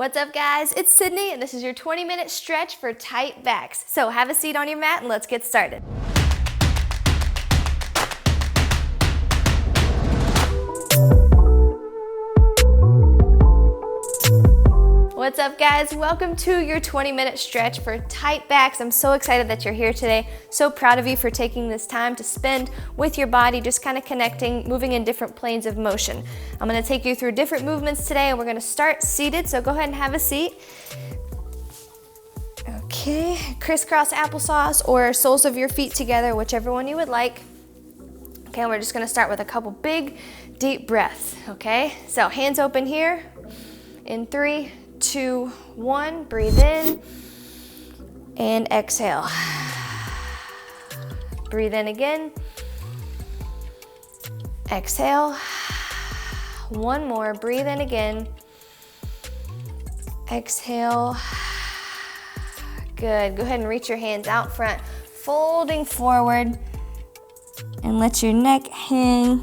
What's up, guys? It's Sydney, and this is your 20-minute stretch for tight backs. So have a seat on your mat and let's get started. What's up, guys? Welcome to your 20-minute stretch for tight backs. I'm so excited that you're here today. So proud of you for taking this time to spend with your body, just kind of connecting, moving in different planes of motion. I'm going to take you through different movements today, and we're going to start seated, so go ahead and have a seat. Okay, crisscross applesauce or soles of your feet together, whichever one you would like. Okay, and we're just going to start with a couple big, deep breaths, okay? So hands open here in 3, 2, 1, breathe in and exhale. Breathe in again. Exhale. One more, breathe in again. Exhale. Good, go ahead and reach your hands out front, folding forward and let your neck hang.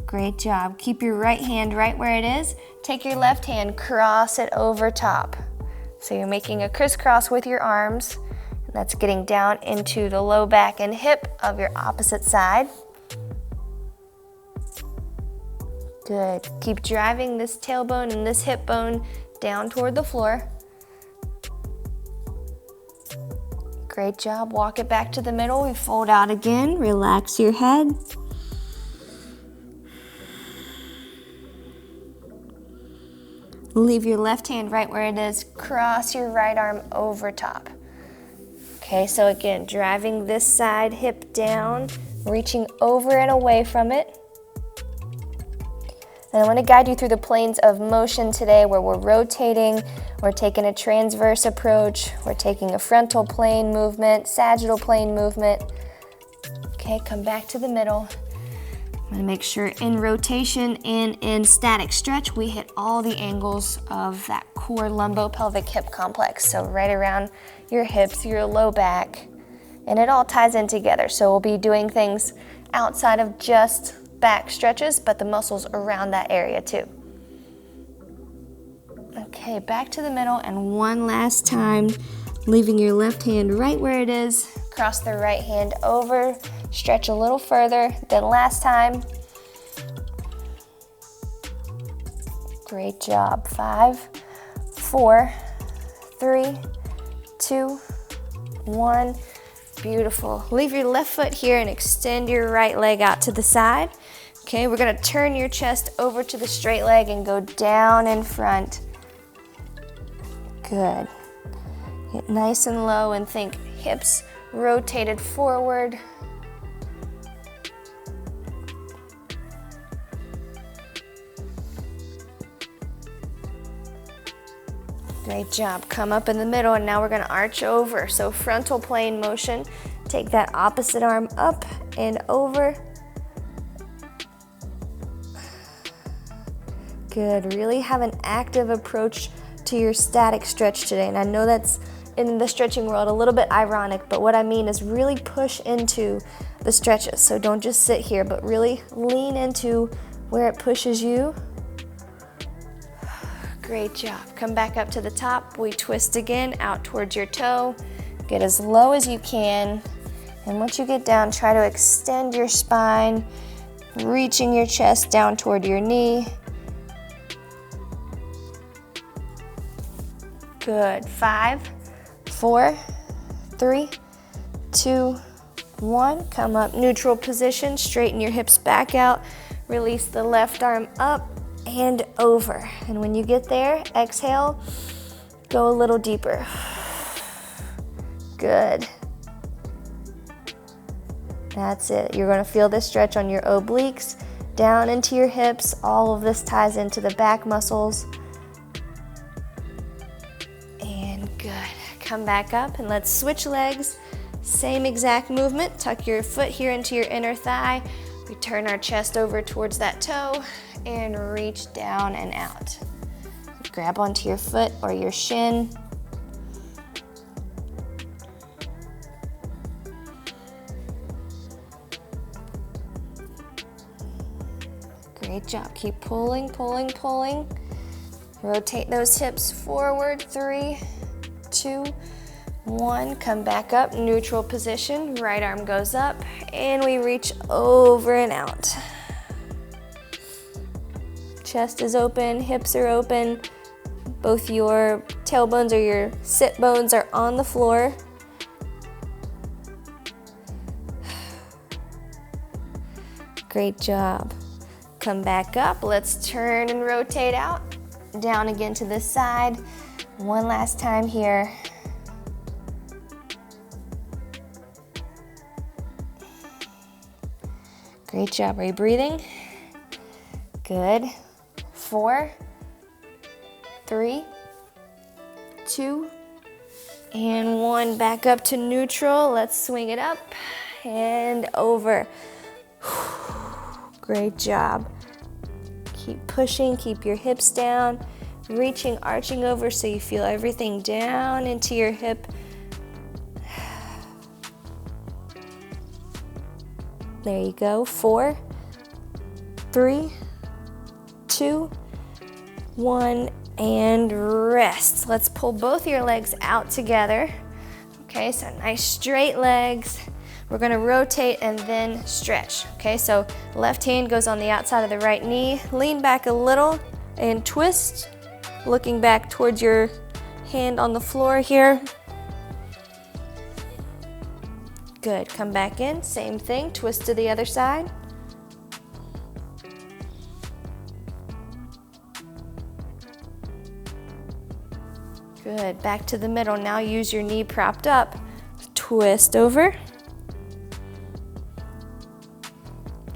Great job. Keep your right hand right where it is. Take your left hand, cross it over top. So you're making a crisscross with your arms. And that's getting down into the low back and hip of your opposite side. Good. Keep driving this tailbone and this hip bone down toward the floor. Great job. Walk it back to the middle. We fold out again. Relax your head. Leave your left hand right where it is. Cross your right arm over top. Okay, so again, driving this side hip down, reaching over and away from it. And I want to guide you through the planes of motion today where we're rotating, we're taking a transverse approach, we're taking a frontal plane movement, sagittal plane movement. Okay, come back to the middle. I'm going to make sure in rotation and in static stretch, we hit all the angles of that core lumbo-pelvic hip complex. So right around your hips, your low back, and it all ties in together. So we'll be doing things outside of just back stretches, but the muscles around that area too. Okay, back to the middle, and one last time, leaving your left hand right where it is. Cross the right hand over, stretch a little further than last time. Great job. 5, 4, 3, 2, 1. Beautiful. Leave your left foot here and extend your right leg out to the side. Okay, we're gonna turn your chest over to the straight leg and go down in front. Good. Get nice and low and think hips rotated forward. Great job. Come up in the middle, and now we're going to arch over. So frontal plane motion. Take that opposite arm up and over. Good. Really have an active approach to your static stretch today. And I know that's in the stretching world a little bit ironic, but what I mean is really push into the stretches. So don't just sit here, but really lean into where it pushes you. Great job. Come back up to the top. We twist again out towards your toe. Get as low as you can. And once you get down, try to extend your spine, reaching your chest down toward your knee. Good. 5, 4, 3, 2, 1. Come up, neutral position. Straighten your hips back out. Release the left arm up and over. And when you get there, exhale, go a little deeper. Good. That's it. You're going to feel this stretch on your obliques, down into your hips. All of this ties into the back muscles. And good. Come back up and let's switch legs. Same exact movement. Tuck your foot here into your inner thigh. We turn our chest over towards that toe and reach down and out. Grab onto your foot or your shin. Great job. Keep pulling, pulling, pulling. Rotate those hips forward. 3, 2, 1. Come back up, neutral position. Right arm goes up, and we reach over and out. Chest is open, hips are open. Both your tailbones or your sit bones are on the floor. Great job. Come back up. Let's turn and rotate out. Down again to this side. One last time here. Great job. Are you breathing? Good. 4, 3, 2, and 1. Back up to neutral. Let's swing it up and over. Great job. Keep pushing, keep your hips down, reaching, arching over so you feel everything down into your hip. There you go. 4, 3, 2, 1, and rest. Let's pull both your legs out together. Okay, so nice straight legs. We're gonna rotate and then stretch. Okay, so left hand goes on the outside of the right knee. Lean back a little and twist, looking back towards your hand on the floor here. Good, come back in, same thing, twist to the other side. Good, back to the middle. Now use your knee propped up. Twist over.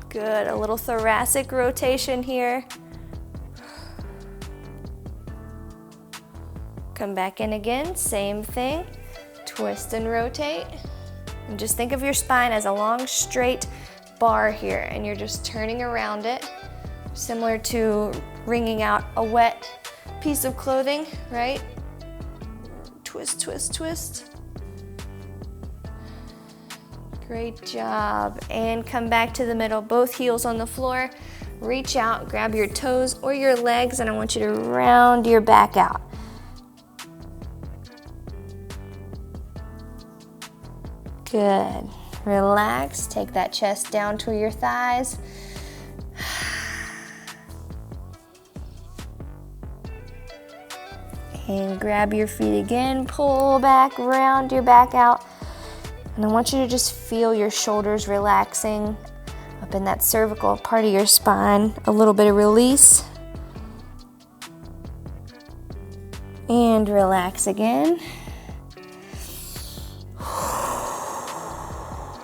Good, a little thoracic rotation here. Come back in again, same thing. Twist and rotate. And just think of your spine as a long, straight bar here, and you're just turning around it, similar to wringing out a wet piece of clothing, right? Twist, twist, twist. Great job. And come back to the middle, both heels on the floor. Reach out, grab your toes or your legs, and I want you to round your back out. Good. Relax, take that chest down to your thighs. And grab your feet again, pull back, round your back out. And I want you to just feel your shoulders relaxing up in that cervical part of your spine. A little bit of release. And relax again.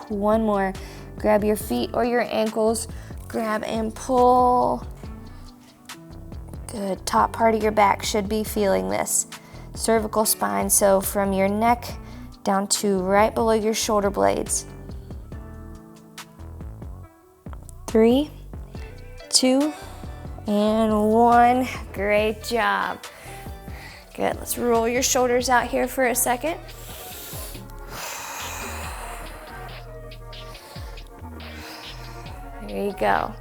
One more. Grab your feet or your ankles. Grab and pull. Good. Top part of your back should be feeling this. Cervical spine, so from your neck down to right below your shoulder blades. 3, 2, and 1. Great job. Good, let's roll your shoulders out here for a second. There you go.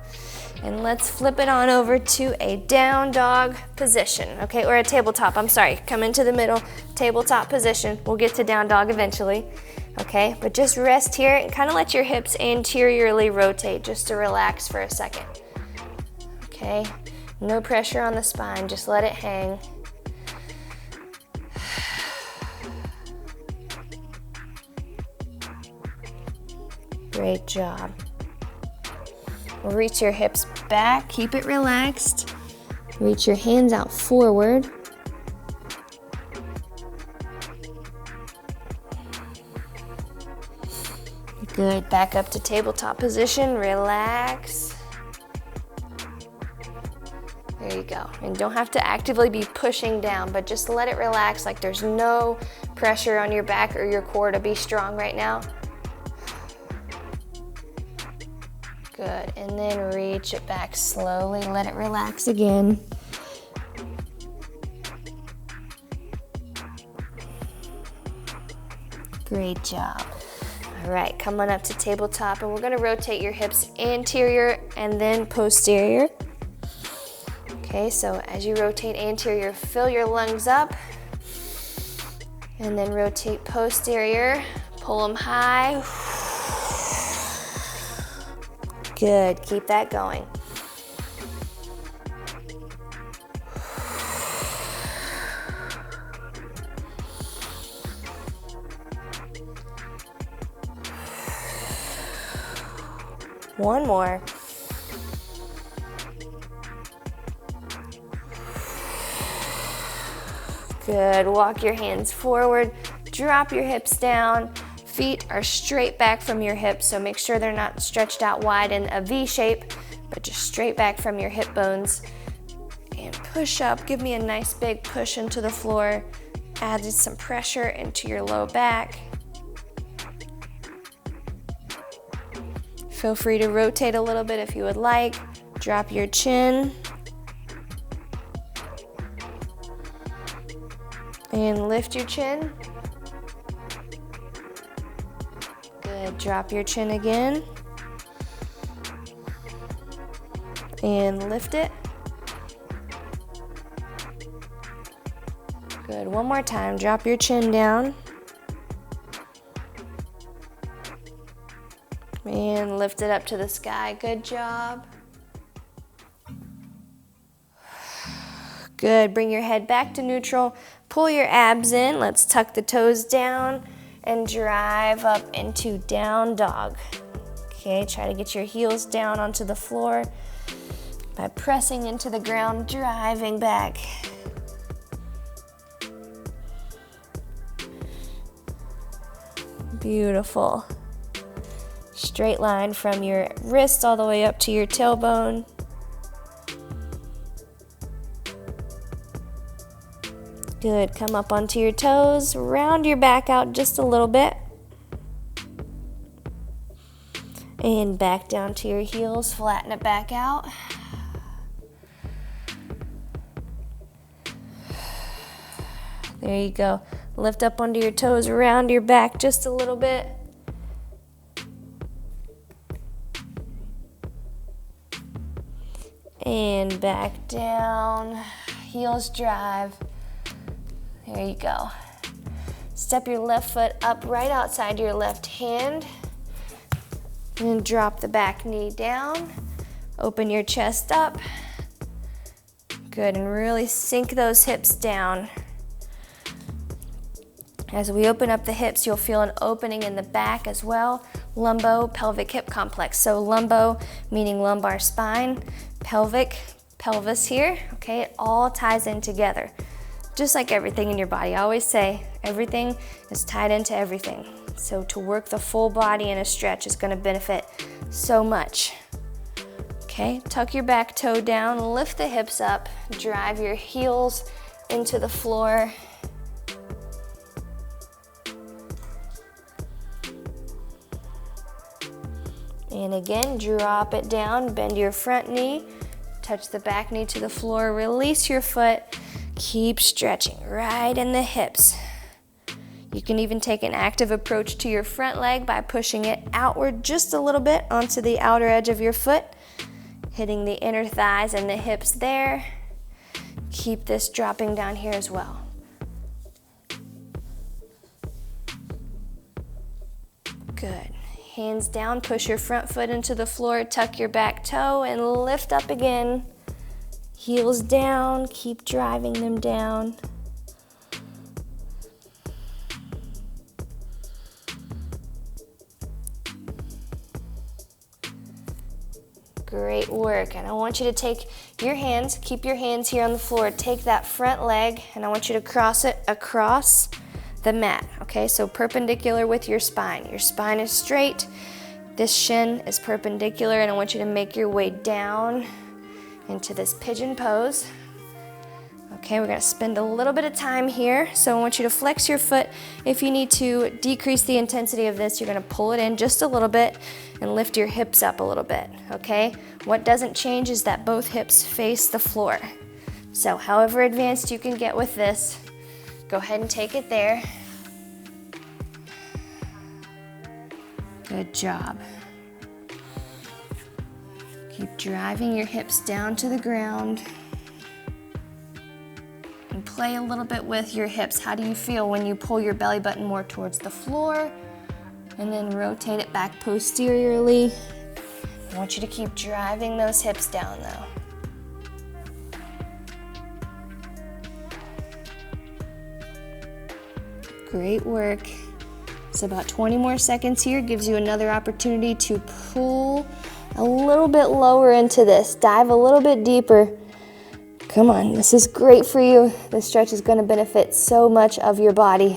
And let's flip it on over to a down dog position, okay, or a tabletop, I'm sorry. Come into the middle, tabletop position. We'll get to down dog eventually, okay? But just rest here and kind of let your hips anteriorly rotate just to relax for a second, okay? No pressure on the spine, just let it hang. Great job. Reach your hips back, keep it relaxed. Reach your hands out forward. Good, back up to tabletop position, relax. There you go. And don't have to actively be pushing down, but just let it relax like there's no pressure on your back or your core to be strong right now. Good, and then reach it back slowly, let it relax again. Great job. All right, come on up to tabletop, and we're gonna rotate your hips anterior and then posterior. Okay, so as you rotate anterior, fill your lungs up, and then rotate posterior, pull them high. Good, keep that going. One more. Good, walk your hands forward, drop your hips down. Feet are straight back from your hips, so make sure they're not stretched out wide in a V shape, but just straight back from your hip bones. And push up, give me a nice big push into the floor. Add some pressure into your low back. Feel free to rotate a little bit if you would like. Drop your chin. And lift your chin. Good, drop your chin again. And lift it. Good, one more time, drop your chin down. And lift it up to the sky, good job. Good, bring your head back to neutral. Pull your abs in, let's tuck the toes down and drive up into down dog. Okay, try to get your heels down onto the floor by pressing into the ground, driving back. Beautiful. Straight line from your wrist all the way up to your tailbone. Good, come up onto your toes, round your back out just a little bit. And back down to your heels, flatten it back out. There you go. Lift up onto your toes, round your back just a little bit. And back down, heels drive. There you go. Step your left foot up right outside your left hand. And drop the back knee down. Open your chest up. Good, and really sink those hips down. As we open up the hips, you'll feel an opening in the back as well. Lumbo pelvic hip complex. So lumbo meaning lumbar spine, pelvic, pelvis here. Okay, it all ties in together. Just like everything in your body. I always say everything is tied into everything. So to work the full body in a stretch is going to benefit so much. Okay, tuck your back toe down, lift the hips up, drive your heels into the floor. And again, drop it down, bend your front knee, touch the back knee to the floor, release your foot, keep stretching right in the hips. You can even take an active approach to your front leg by pushing it outward just a little bit onto the outer edge of your foot, hitting the inner thighs and the hips there. Keep this dropping down here as well. Good. Hands down, push your front foot into the floor, tuck your back toe, and lift up again. Heels down, keep driving them down. Great work, and I want you to take your hands, keep your hands here on the floor, take that front leg, and I want you to cross it across the mat, okay? So perpendicular with your spine. Your spine is straight, this shin is perpendicular, and I want you to make your way down into this pigeon pose. Okay, we're gonna spend a little bit of time here, so I want you to flex your foot. If you need to decrease the intensity of this, you're gonna pull it in just a little bit and lift your hips up a little bit, okay? What doesn't change is that both hips face the floor. So however advanced you can get with this, go ahead and take it there. Good job. Keep driving your hips down to the ground. And play a little bit with your hips. How do you feel when you pull your belly button more towards the floor and then rotate it back posteriorly? I want you to keep driving those hips down though. Great work. So about 20 more seconds here gives you another opportunity to pull a little bit lower into this. Dive a little bit deeper. Come on, this is great for you. This stretch is going to benefit so much of your body.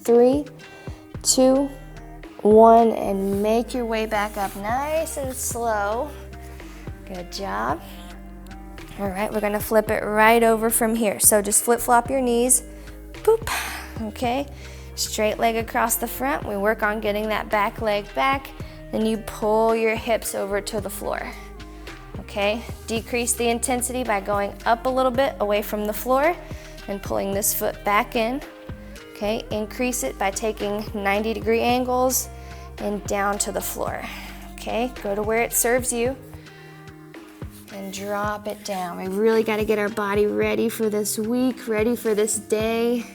Three, two, one, and make your way back up nice and slow. Good job. All right, we're gonna flip it right over from here. So just flip-flop your knees, boop, okay? Straight leg across the front. We work on getting that back leg back. Then you pull your hips over to the floor, okay? Decrease the intensity by going up a little bit away from the floor and pulling this foot back in, okay? Increase it by taking 90-degree angles and down to the floor, okay? Go to where it serves you. And drop it down. We really got to get our body ready for this week, ready for this day.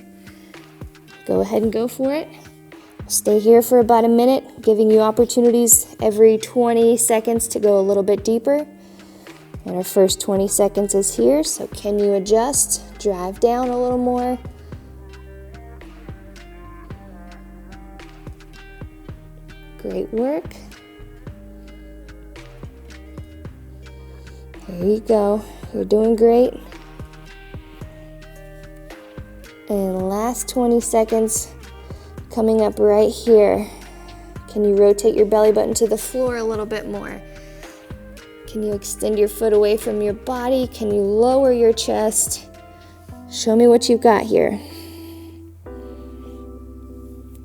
Go ahead and go for it. Stay here for about a minute, giving you opportunities every 20 seconds to go a little bit deeper. And our first 20 seconds is here, so can you adjust? Drive down a little more. Great work. There you go. You're doing great. And last 20 seconds coming up right here. Can you rotate your belly button to the floor a little bit more? Can you extend your foot away from your body? Can you lower your chest? Show me what you've got here.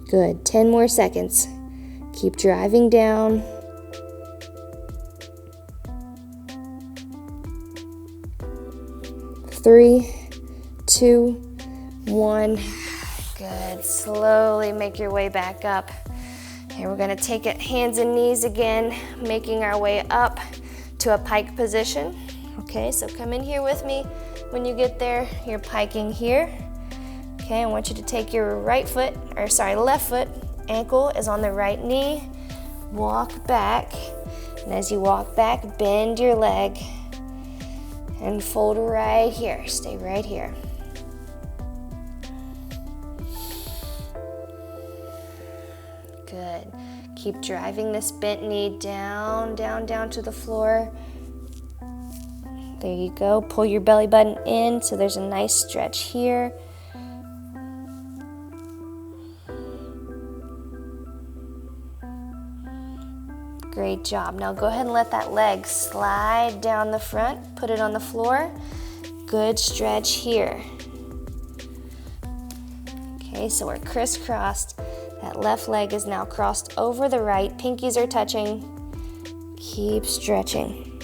Good. 10 more seconds. Keep driving down. Three, two, one. Good. Slowly make your way back up. Here we're going to take it hands and knees again, making our way up to a pike position. Okay, so come in here with me. When you get there, you're piking here. Okay, I want you to take your left foot, ankle is on the right knee. Walk back, and as you walk back, bend your leg. And fold right here. Stay right here. Good. Keep driving this bent knee down, down, down to the floor. There you go. Pull your belly button in so there's a nice stretch here. Great job. Now go ahead and let that leg slide down the front. Put it on the floor. Good stretch here. Okay, so we're crisscrossed. That left leg is now crossed over the right. Pinkies are touching. Keep stretching.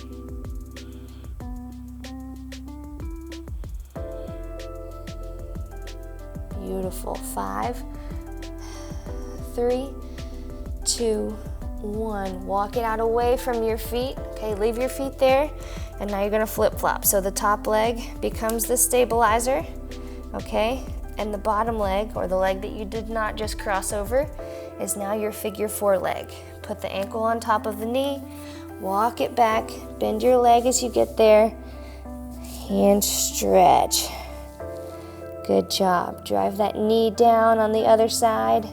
Beautiful. 5, 3, 2, 1. Walk it out away from your feet. Okay, leave your feet there. And now you're gonna flip-flop. So the top leg becomes the stabilizer, okay? And the bottom leg, or the leg that you did not just cross over, is now your figure 4 leg. Put the ankle on top of the knee, walk it back, bend your leg as you get there, and stretch. Good job. Drive that knee down on the other side.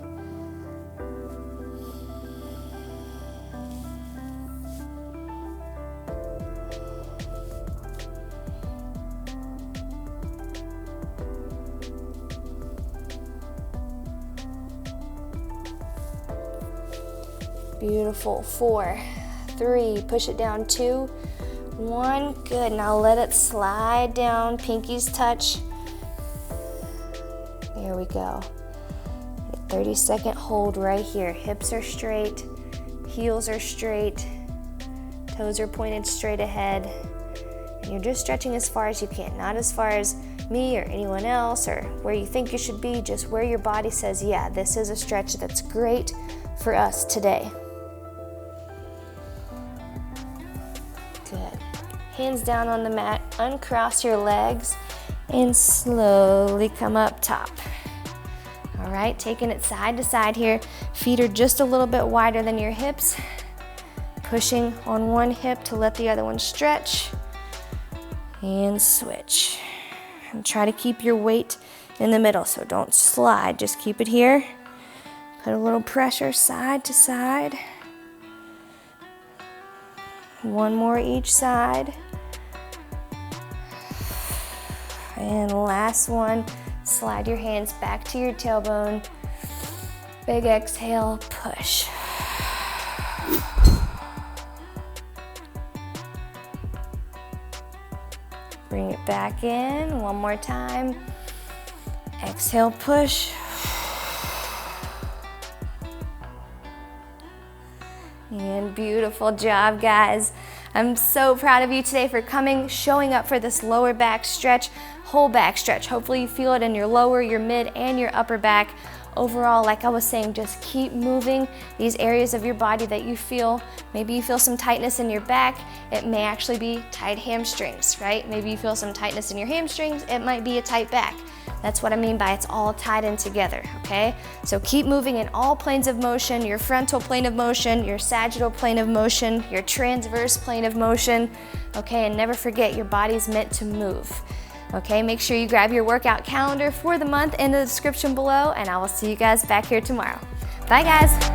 Beautiful. 4, 3, push it down. 2, 1. Good. Now let it slide down. Pinkies touch. There we go. 30-second hold right here. Hips are straight, heels are straight, toes are pointed straight ahead. And you're just stretching as far as you can, not as far as me or anyone else or where you think you should be, just where your body says, yeah, this is a stretch that's great for us today. hands down on the mat, uncross your legs, and slowly come up top. All right, taking it side to side here. Feet are just a little bit wider than your hips. Pushing on one hip to let the other one stretch. And switch. And try to keep your weight in the middle, so don't slide, just keep it here. Put a little pressure side to side. One more each side. And last one, slide your hands back to your tailbone. Big exhale, push. Bring it back in, one more time. Exhale, push. And beautiful job, guys. I'm so proud of you today for coming, showing up for this lower back stretch, whole back stretch. Hopefully you feel it in your lower, your mid, and your upper back. Overall, like I was saying, just keep moving these areas of your body that you feel. Maybe you feel some tightness in your back. It may actually be tight hamstrings, right? Maybe you feel some tightness in your hamstrings. It might be a tight back. That's what I mean by it's all tied in together, okay? So keep moving in all planes of motion, your frontal plane of motion, your sagittal plane of motion, your transverse plane of motion, okay? And never forget, your body's meant to move. Okay, make sure you grab your workout calendar for the month in the description below, and I will see you guys back here tomorrow. Bye, guys.